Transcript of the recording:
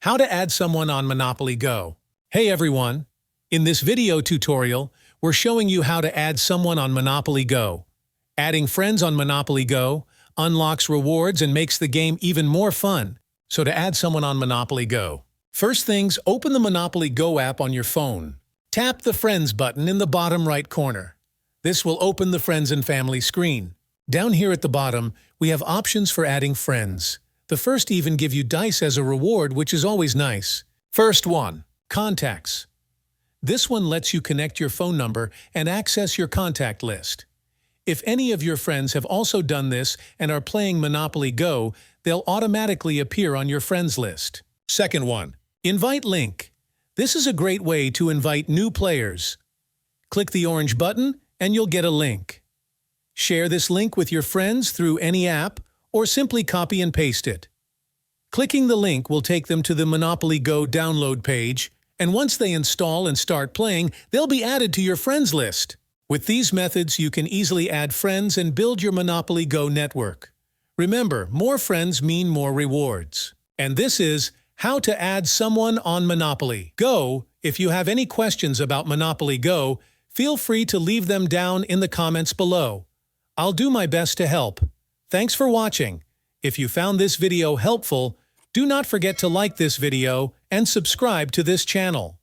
How to add someone on Monopoly Go. Hey everyone! In this video tutorial, we're showing you how to add someone on Monopoly Go. Adding friends on Monopoly Go unlocks rewards and makes the game even more fun. So to add someone on Monopoly Go. First things, open the Monopoly Go app on your phone. Tap the Friends button in the bottom right corner. This will open the Friends and Family screen. Down here at the bottom, we have options for adding friends. The first even give you dice as a reward, which is always nice. First one, Contacts. This one lets you connect your phone number and access your contact list. If any of your friends have also done this and are playing Monopoly Go, they'll automatically appear on your friends list. Second one, Invite Link. This is a great way to invite new players. Click the orange button and you'll get a link. Share this link with your friends through any app or simply copy and paste it. Clicking the link will take them to the Monopoly Go download page, and once they install and start playing, they'll be added to your friends list. With these methods, you can easily add friends and build your Monopoly Go network. Remember, more friends mean more rewards. And this is how to add someone on Monopoly Go. If you have any questions about Monopoly Go, feel free to leave them down in the comments below. I'll do my best to help. Thanks for watching. If you found this video helpful, do not forget to like this video and subscribe to this channel.